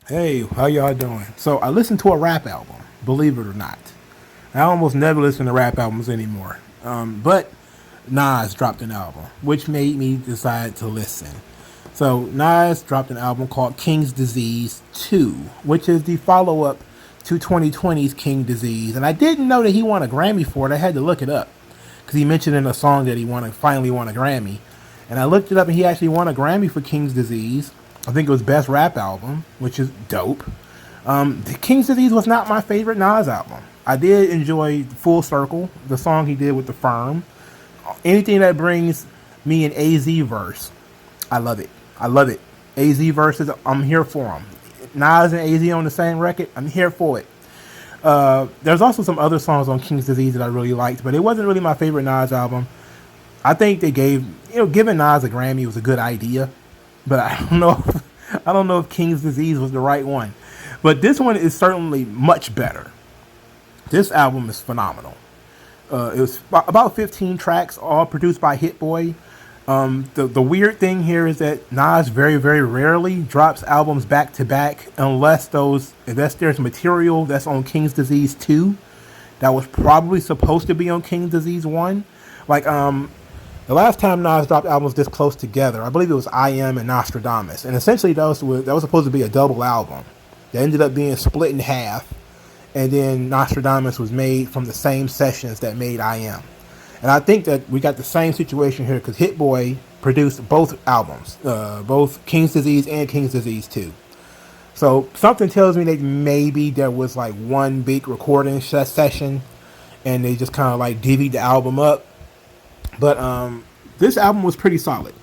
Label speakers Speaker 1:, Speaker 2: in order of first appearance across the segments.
Speaker 1: Hey, how y'all doing? So I listened to a rap album, believe it or not. I almost never listen to rap albums anymore. But Nas dropped an album, which made me decide to listen. So Nas dropped an album called King's Disease 2, which is the follow-up to 2020's King Disease. And I didn't know that he won a Grammy for it. I had to look it up because he mentioned in a song that he finally won a Grammy. And I looked it up, and he actually won a Grammy for King's Disease. I think it was Best Rap Album, which is dope. The King's Disease was not my favorite Nas album. I did enjoy Full Circle, the song he did with The Firm. Anything that brings me an AZ verse, I love it. I love it. AZ verses, I'm here for them. Nas and AZ on the same record, I'm here for it. There's also some other songs on King's Disease that I really liked, but it wasn't really my favorite Nas album. I think they giving Nas a Grammy was a good idea, but I don't know if King's Disease was the right one. But this one is certainly much better. This album is phenomenal. It was about 15 tracks, all produced by Hit Boy. The weird thing here is that Nas very, very rarely drops albums back to back unless there's material that's on King's Disease 2 that was probably supposed to be on King's Disease 1. Like, the last time Nas dropped albums this close together, I believe it was I Am and Nostradamus. And essentially that was supposed to be a double album. That ended up being split in half. And then Nostradamus was made from the same sessions that made I Am. And I think that we got the same situation here because Hit Boy produced both albums, both King's Disease and King's Disease 2. So something tells me that maybe there was like one big recording session and they just kind of like divvied the album up. But this album was pretty solid.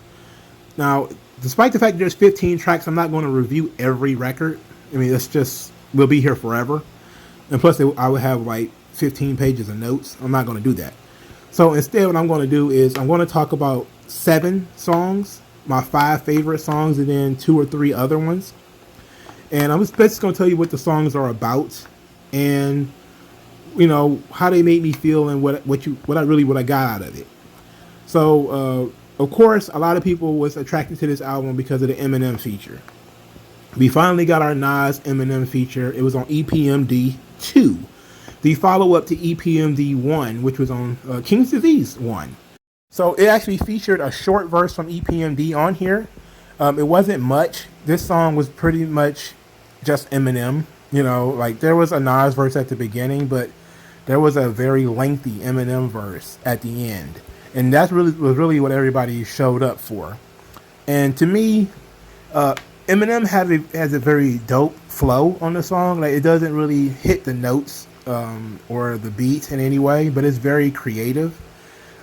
Speaker 1: Now, despite the fact that there's 15 tracks, I'm not going to review every record. I mean, we'll be here forever. And plus, I would have like 15 pages of notes. I'm not going to do that. So instead, what I'm going to do is I'm going to talk about 7 songs, my 5 favorite songs, and then 2 or 3 other ones. And I'm just basically going to tell you what the songs are about and, how they made me feel and what I got out of it. So, of course, a lot of people was attracted to this album because of the Eminem feature. We finally got our Nas Eminem feature. It was on EPMD 2, the follow-up to EPMD 1, which was on King's Disease 1. So it actually featured a short verse from EPMD on here. It wasn't much. This song was pretty much just Eminem. Like there was a Nas verse at the beginning, but there was a very lengthy Eminem verse at the end. And that was really what everybody showed up for. And to me, Eminem has a very dope flow on the song. Like it doesn't really hit the notes or the beats in any way, but it's very creative.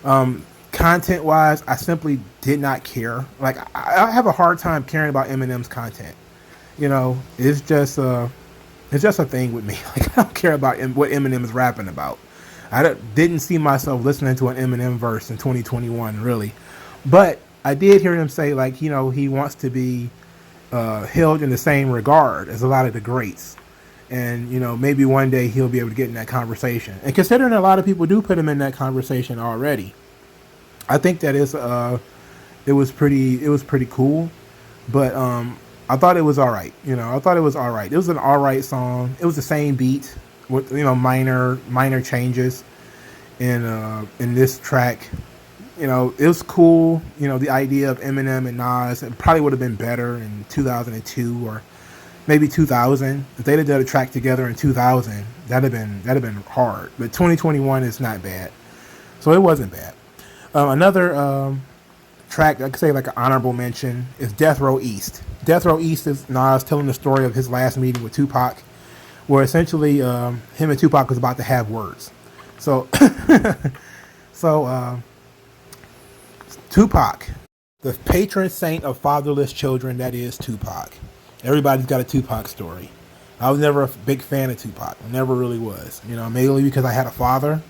Speaker 1: Content-wise, I simply did not care. Like I have a hard time caring about Eminem's content. It's just a thing with me. Like I don't care about what Eminem is rapping about. I didn't see myself listening to an Eminem verse in 2021, really. But I did hear him say, like, he wants to be held in the same regard as a lot of the greats. And, maybe one day he'll be able to get in that conversation. And considering a lot of people do put him in that conversation already, I think that it was pretty cool. But I thought it was all right. I thought it was all right. It was an all right song. It was the same beat with minor changes in this track. It was cool. The idea of Eminem and Nas, it probably would have been better in 2002 or maybe 2000. If they'd have done a track together in 2000, that'd have been hard. But 2021 is not bad, so it wasn't bad. Another track I could say like an honorable mention is Death Row East. Death Row East is Nas telling the story of his last meeting with Tupac, where essentially him and Tupac was about to have words. So, Tupac, the patron saint of fatherless children, that is Tupac. Everybody's got a Tupac story. I was never a big fan of Tupac. I never really was. Mainly because I had a father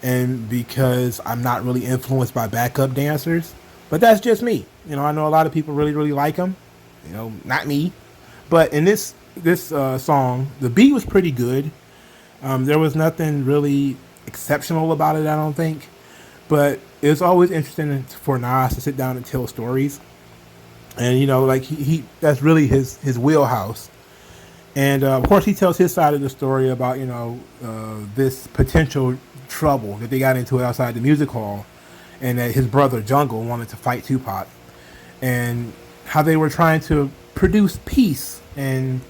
Speaker 1: and because I'm not really influenced by backup dancers. But that's just me. I know a lot of people really, really like him. Not me. But in this song, the beat was pretty good. There was nothing really exceptional about it, I don't think. But it's always interesting for Nas to sit down and tell stories. And, like he that's really his wheelhouse. And of course, he tells his side of the story about this potential trouble that they got into outside the music hall, and that his brother Jungle wanted to fight Tupac, and how they were trying to produce peace, and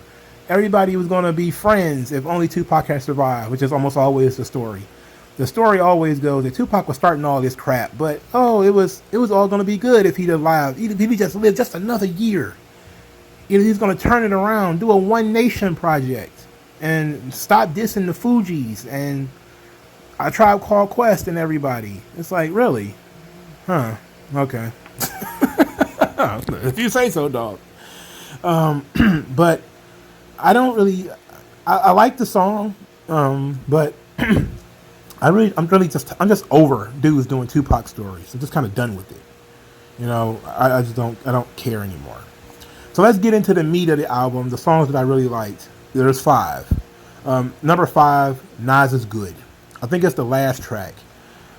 Speaker 1: everybody was going to be friends if only Tupac had survived, which is almost always the story. The story always goes that Tupac was starting all this crap, but it was all going to be good if he'd alive, if he just lived just another year. He's going to turn it around, do a One Nation project, and stop dissing the Fugees and A Tribe Called Quest and everybody. It's like, really? Huh. Okay. If you say so, dog. But I don't really... I like the song, but I'm just over dudes doing Tupac stories. I'm just kind of done with it. I don't care anymore. So let's get into the meat of the album, the songs that I really liked. There's 5. Number 5, Nas is Good. I think it's the last track.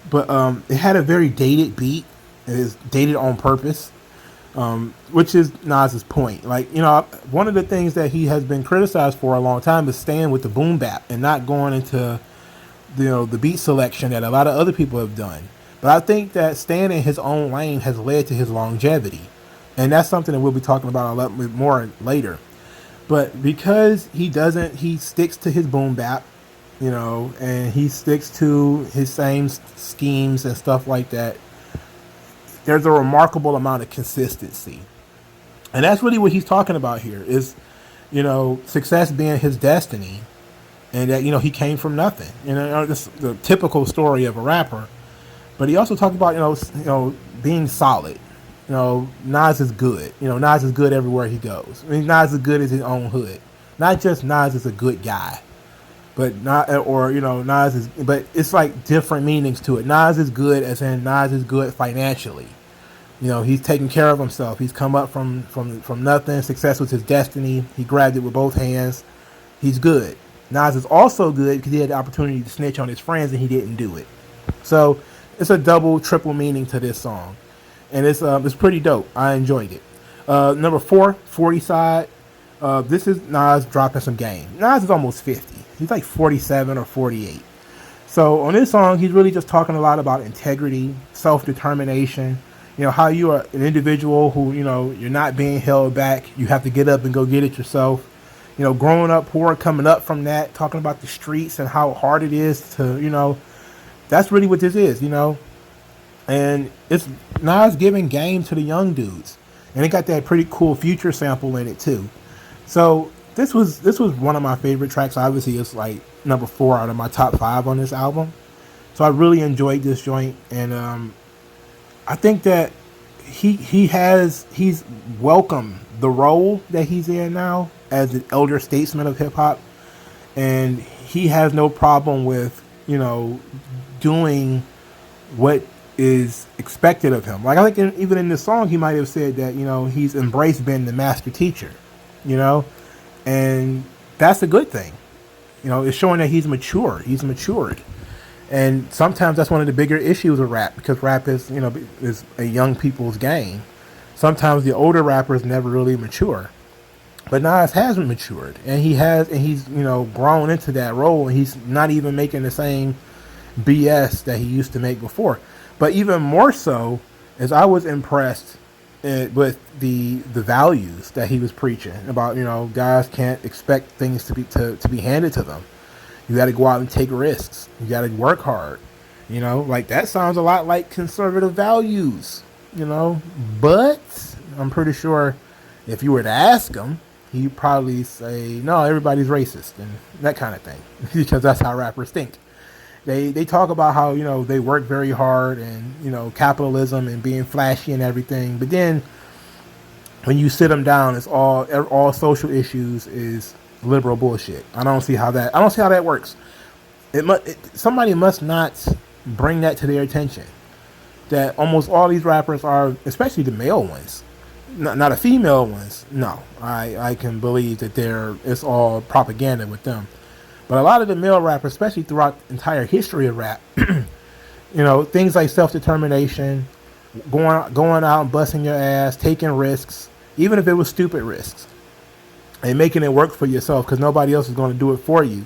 Speaker 1: But it had a very dated beat. It is dated on purpose, which is Nas's point. One of the things that he has been criticized for a long time is staying with the boom bap and not going into the beat selection that a lot of other people have done. But I think that staying in his own lane has led to his longevity. And that's something that we'll be talking about a lot more later. But because he sticks to his boom bap, and he sticks to his same schemes and stuff like that, there's a remarkable amount of consistency. And that's really what he's talking about here is, success being his destiny, and that, he came from nothing. This is the typical story of a rapper. But he also talked about, being solid. Nas is good. Nas is good everywhere he goes. Nas is good as his own hood. Not just Nas is a good guy, but Nas is. But it's like different meanings to it. Nas is good as in Nas is good financially. He's taking care of himself. He's come up from nothing. Success was his destiny. He grabbed it with both hands. He's good. Nas is also good because he had the opportunity to snitch on his friends and he didn't do it. So it's a double, triple meaning to this song. And it's pretty dope. I enjoyed it. Number 4, 40 side. This is Nas dropping some game. Nas is almost 50. He's like 47 or 48. So on this song, he's really just talking a lot about integrity, self-determination. How you are an individual who, you're not being held back. You have to get up and go get it yourself. Growing up poor, coming up from that, talking about the streets and how hard it is to, that's really what this is, And it's Nas giving game to the young dudes. And it got that pretty cool Future sample in it too. So this was one of my favorite tracks. Obviously it's like number 4 out of my top 5 on this album. So I really enjoyed this joint, and I think that he's welcomed the role that he's in now as an elder statesman of hip hop, and he has no problem with doing what is expected of him. Like I think even in this song he might have said that he's embraced being the master teacher, and that's a good thing. It's showing that he's mature. He's matured. And sometimes that's one of the bigger issues with rap, because rap is a young people's game. Sometimes the older rappers never really mature. But Nas hasn't matured, and he's grown into that role, and he's not even making the same BS that he used to make before. But even more so, as I was impressed with the values that he was preaching about, guys can't expect things to be handed to them. You got to go out and take risks. You got to work hard. Like that sounds a lot like conservative values. But I'm pretty sure if you were to ask him, he'd probably say, no, everybody's racist and that kind of thing, because that's how rappers think. They talk about how, they work very hard and, capitalism and being flashy and everything. But then when you sit them down, it's all social issues is liberal bullshit. I don't see how that works. Somebody must not bring that to their attention. That almost all these rappers are, especially the male ones, not the female ones. No, I can believe that it's all propaganda with them. But a lot of the male rappers, especially throughout the entire history of rap, things like self-determination, going out and busting your ass, taking risks, even if it was stupid risks. and making it work for yourself because nobody else is going to do it for you.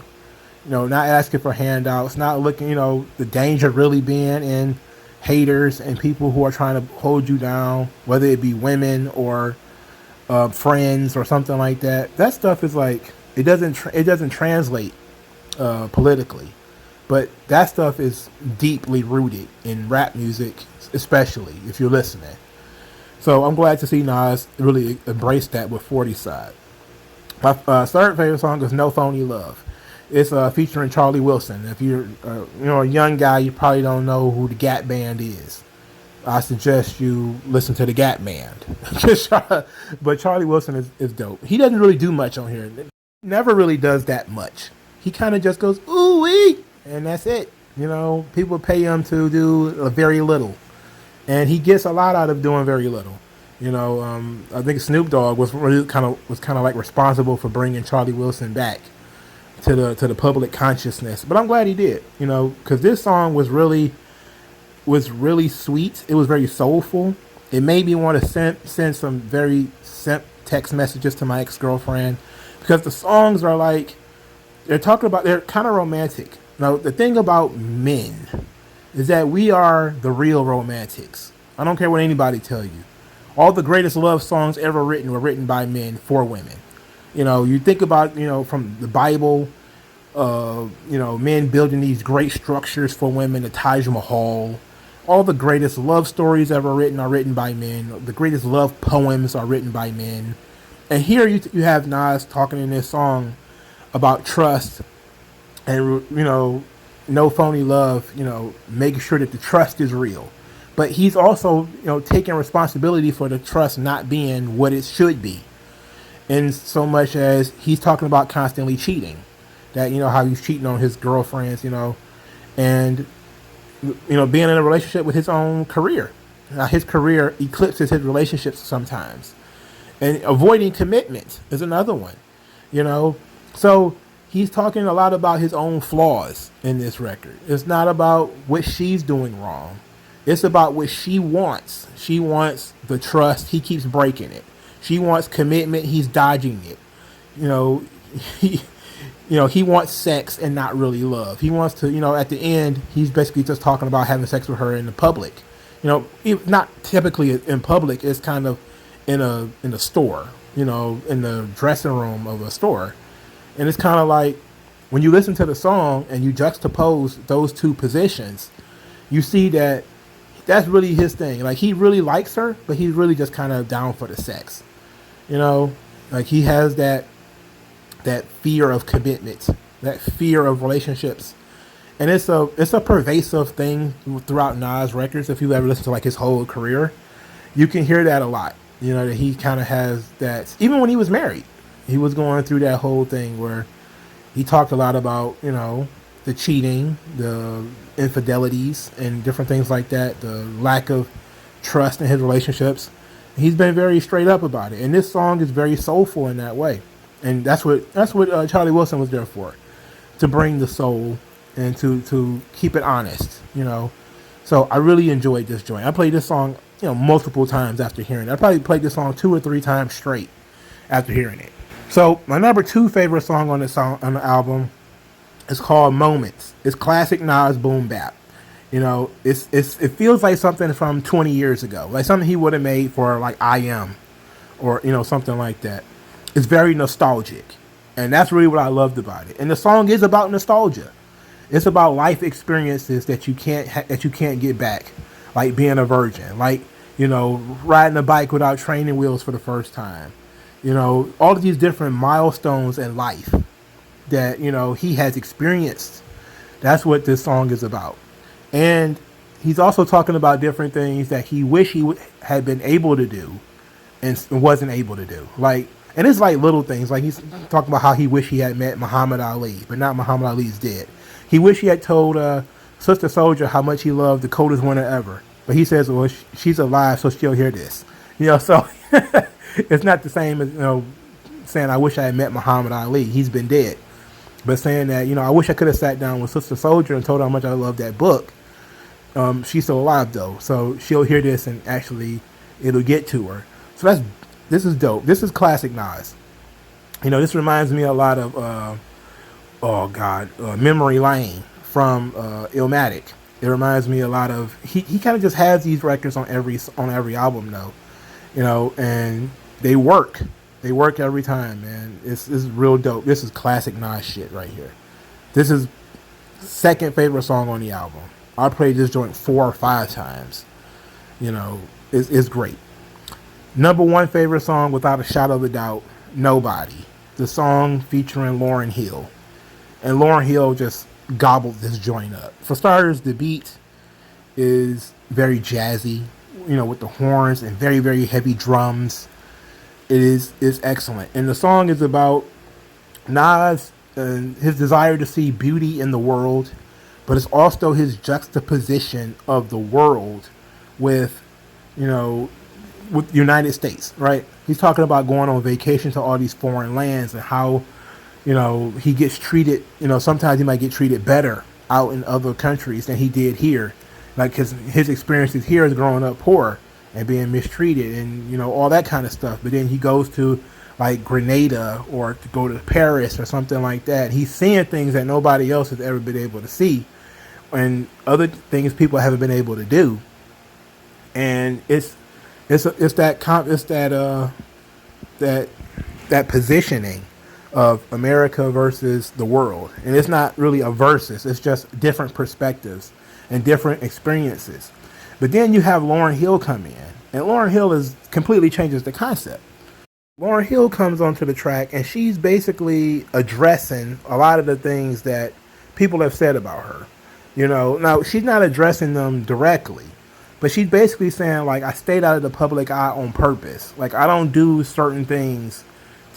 Speaker 1: Not asking for handouts, not looking, the danger really being in haters and people who are trying to hold you down, whether it be women or friends or something like that. That stuff is like it doesn't translate politically, but that stuff is deeply rooted in rap music, especially if you're listening. So I'm glad to see Nas really embrace that with 40 side. My third favorite song is "No Phony Love." It's featuring Charlie Wilson. If you're a young guy, you probably don't know who the Gap Band is. I suggest you listen to the Gap Band. But Charlie Wilson is dope. He doesn't really do much on here. Never really does that much. He kind of just goes ooh wee, and that's it. People pay him to do very little, and he gets a lot out of doing very little. I think Snoop Dogg was really kind of like responsible for bringing Charlie Wilson back to the public consciousness. But I'm glad he did. Because this song was really sweet. It was very soulful. It made me want to send some very simp text messages to my ex-girlfriend, because the songs are like they're kind of romantic. Now the thing about men is that we are the real romantics. I don't care what anybody tell you. All the greatest love songs ever written were written by men for women. You think about, from the Bible, men building these great structures for women, the Taj Mahal. All the greatest love stories ever written are written by men. The greatest love poems are written by men. And here you have Nas talking in this song about trust and, no phony love, making sure that the trust is real. But he's also, taking responsibility for the trust not being what it should be. In so much as he's talking about constantly cheating. That, how he's cheating on his girlfriends, and, being in a relationship with his own career. Now, his career eclipses his relationships sometimes. And avoiding commitment is another one, So he's talking a lot about his own flaws in this record. It's not about what she's doing wrong. It's about what she wants. She wants the trust. He keeps breaking it. She wants commitment. He's dodging it. He wants sex and not really love. He wants to, at the end, he's basically just talking about having sex with her in the public. Not typically in public. It's kind of in a store, in the dressing room of a store. And it's kind of like when you listen to the song and you juxtapose those two positions, you see that that's really his thing. Like, he really likes her, but he's really just kind of down for the sex. Like, he has that fear of commitment, that fear of relationships. And it's a pervasive thing throughout Nas records. If you ever listen to like his whole career, you can hear that a lot. That he kind of has that. Even when he was married, he was going through that whole thing where he talked a lot about, the cheating, the infidelities, and different things like that, the lack of trust in his relationships. He's been very straight up about it. And this song is very soulful in that way. And that's what Charlie Wilson was there for, to bring the soul and to keep it honest, So I really enjoyed this joint. I played this song, multiple times after hearing it. I probably played this song 2 or 3 times straight after hearing it. So my number 2 favorite song on the album is called "Moments." It's classic Nas boom bap. It feels like something from 20 years ago, like something he would have made for like I Am, or something like that. It's very nostalgic, and that's really what I loved about it. And the song is about nostalgia. It's about life experiences that you can't get back, like being a virgin, like riding a bike without training wheels for the first time. All of these different milestones in life that he has experienced. That's what this song is about. And he's also talking about different things that he wish he had been able to do and wasn't able to do. And it's like little things. Like, he's talking about how he wished he had met Muhammad Ali, but not Muhammad Ali's dead. He wished he had told Sister Soldier how much he loved the coldest winter ever. But he says, well, she's alive, so she'll hear this. So it's not the same as, saying I wish I had met Muhammad Ali. He's been dead. But saying that, I wish I could have sat down with Sister Soldier and told her how much I love that book. She's still alive, though. So she'll hear this and actually it'll get to her. So this is dope. This is classic Nas. This reminds me a lot of Memory Lane from Illmatic. It reminds me a lot of he kind of just has these records on every album though, and they work. They work every time, man. This is real dope. This is classic Nas shit right here. This is second favorite song on the album. I played this joint 4 or 5 times. It's great. Number one favorite song, without a shadow of a doubt, Nobody. The song featuring Lauryn Hill. And Lauryn Hill just gobbled this joint up. For starters, the beat is very jazzy, with the horns and very, very heavy drums. It is excellent. And the song is about Nas and his desire to see beauty in the world, but it's also his juxtaposition of the world with, with the United States, right? He's talking about going on vacation to all these foreign lands and how, he gets treated, sometimes he might get treated better out in other countries than he did here. Like his experiences here is growing up poor and being mistreated and, all that kind of stuff. But then he goes to like Grenada or to go to Paris or something like that. He's seeing things that nobody else has ever been able to see and other things people haven't been able to do. And it's that positioning of America versus the world. And it's not really a versus. It's just different perspectives and different experiences. But then you have Lauryn Hill come in. And Lauryn Hill completely changes the concept. Lauryn Hill comes onto the track and she's basically addressing a lot of the things that people have said about her. Now she's not addressing them directly. But she's basically saying, like, I stayed out of the public eye on purpose. Like, I don't do certain things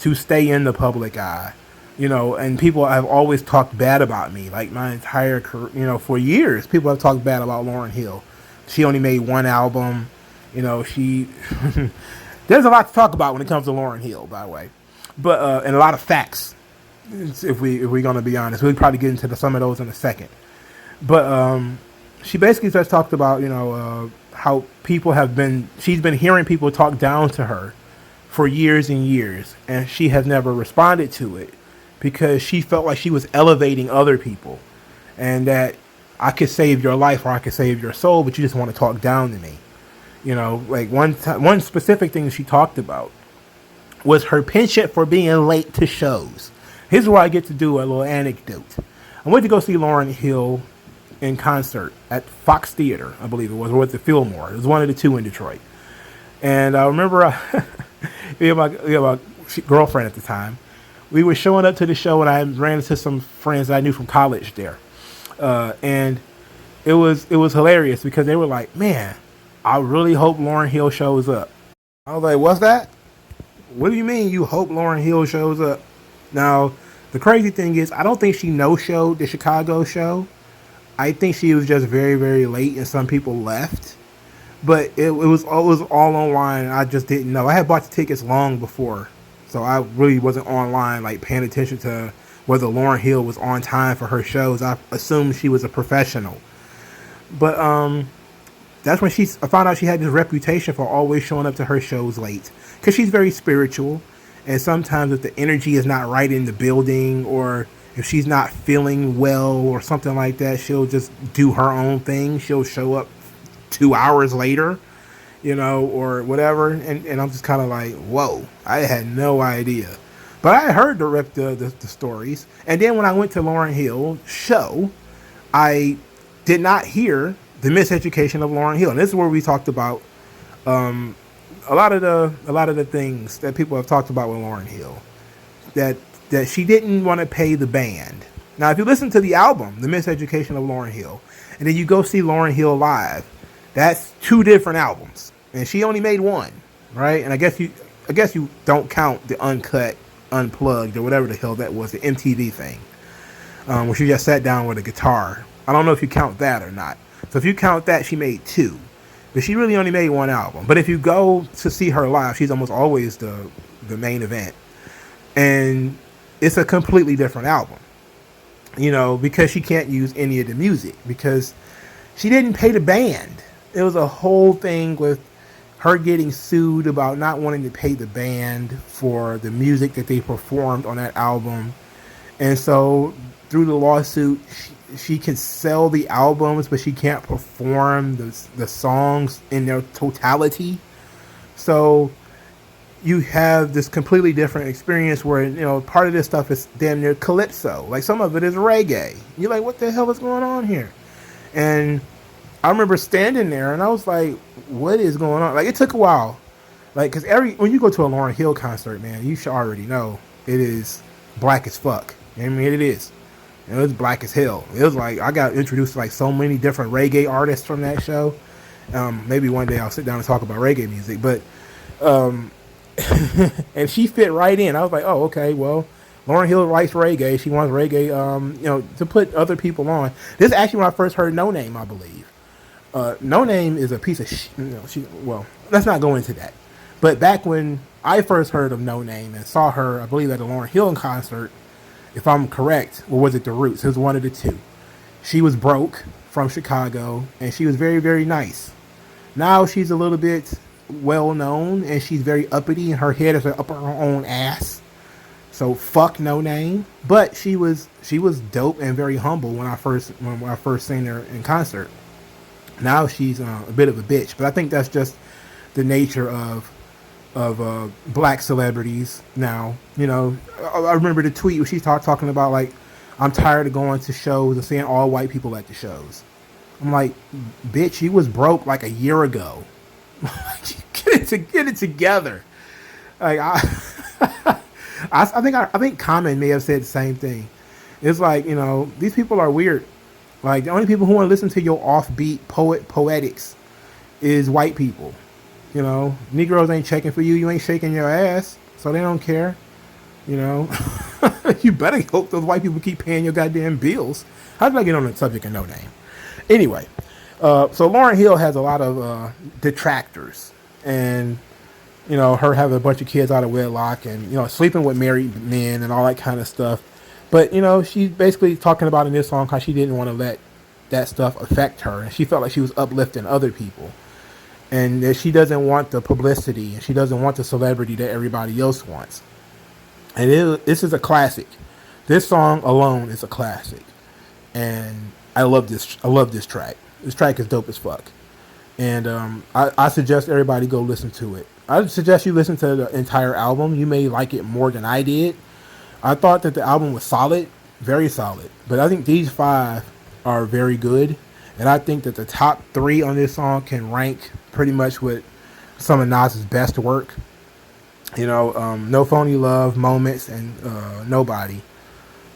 Speaker 1: to stay in the public eye. And people have always talked bad about me. Like, my entire career, for years, people have talked bad about Lauryn Hill. She only made one album. She... There's a lot to talk about when it comes to Lauryn Hill, by the way. But, and a lot of facts, if we're going to be honest. We'll probably get into some of those in a second. But, she basically just talked about, how she's been hearing people talk down to her for years and years, and she has never responded to it because she felt like she was elevating other people and that I could save your life or I could save your soul, but you just want to talk down to me. Like one specific thing she talked about was her penchant for being late to shows. Here's where I get to do a little anecdote. I went to go see Lauryn Hill in concert at Fox Theater, I believe it was, or at the Fillmore. It was one of the two in Detroit. And I remember me and my girlfriend at the time, we were showing up to the show and I ran into some friends that I knew from college there. And it was hilarious because they were like, man, I really hope Lauryn Hill shows up. I was like, what's that? What do you mean you hope Lauryn Hill shows up? Now, the crazy thing is, I don't think she no-showed the Chicago show. I think she was just very, very late and some people left. But it was all online and I just didn't know. I had bought the tickets long before. So I really wasn't online like paying attention to whether Lauryn Hill was on time for her shows. I assumed she was a professional. But that's when I found out she had this reputation for always showing up to her shows late. Because she's very spiritual. And sometimes if the energy is not right in the building or if she's not feeling well or something like that, she'll just do her own thing. She'll show up 2 hours later, or whatever. And I'm just kind of like, whoa, I had no idea. But I heard the stories. And then when I went to Lauryn Hill show, I did not hear the miseducation of Lauryn Hill. And this is where we talked about a lot of the things that people have talked about with Lauryn Hill. That she didn't want to pay the band. Now, if you listen to the album, The Miseducation of Lauryn Hill, and then you go see Lauryn Hill live, that's 2 different albums, and she only made one, right? And I guess you don't count the uncut, unplugged, or whatever the hell that was, the MTV thing, where she just sat down with a guitar. I don't know if you count that or not. So if you count that, she made 2, but she really only made 1 album. But if you go to see her live, she's almost always the main event, and it's a completely different album, because she can't use any of the music because she didn't pay the band. It was a whole thing with her getting sued about not wanting to pay the band for the music that they performed on that album. And so through the lawsuit, she can sell the albums, but she can't perform the songs in their totality. So you have this completely different experience where, you know, part of this stuff is damn near calypso. Like some of it is reggae. You're like, what the hell is going on here? And I remember standing there and I was like, what is going on? Like, it took a while. Like, because when you go to a Lauryn Hill concert, man, you should already know it is black as fuck. I mean, it is. It was black as hell. It was like, I got introduced to like so many different reggae artists from that show. Maybe one day I'll sit down and talk about reggae music. But, and she fit right in. I was like, oh, okay, well, Lauryn Hill writes reggae. She wants reggae, you know, to put other people on. This is actually when I first heard No Name, I believe. No Name is a piece of shit. You know, well, let's not go into that. But back when I first heard of No Name and saw her, I believe at a Lauryn Hill concert, if I'm correct, or was it The Roots? It was one of the two. She was broke from Chicago, and she was very, very nice. Now she's a little bit well known, and she's very uppity, and her head is up her own ass. So fuck No Name. But she was dope and very humble when I first seen her in concert. Now she's a bit of a bitch, but I think that's just the nature of black celebrities now. You know, I remember the tweet where she started talking about, like, I'm tired of going to shows and seeing all white people at the shows. I'm like, bitch, you was broke like a year ago. Get it together. Like, I think Common may have said the same thing. It's like, you know, these people are weird. Like, the only people who want to listen to your offbeat poetics is white people. You know, Negroes ain't checking for you. You ain't shaking your ass, so they don't care. You know, you better hope those white people keep paying your goddamn bills. How did I get on the subject of No Name? Anyway, so Lauryn Hill has a lot of detractors, and you know, her having a bunch of kids out of wedlock, and you know, sleeping with married men and all that kind of stuff. But you know, she's basically talking about in this song how she didn't want to let that stuff affect her, and she felt like she was uplifting other people, and that she doesn't want the publicity and she doesn't want the celebrity that everybody else wants. And this is a classic. This song alone is a classic, and I love this. I love this track. This track is dope as fuck, and I suggest everybody go listen to it. I suggest you listen to the entire album. You may like it more than I did. I thought that the album was solid, very solid, but I think these 5 are very good, and I think that the top 3 on this song can rank pretty much with some of Nas's best work. You know, No Phony Love, Moments, and Nobody.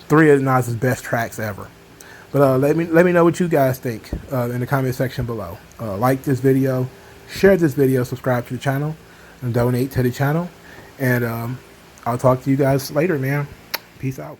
Speaker 1: 3 of Nas's best tracks ever. But let me know what you guys think in the comment section below. Like this video, share this video, subscribe to the channel, and donate to the channel. And I'll talk to you guys later, man. Peace out.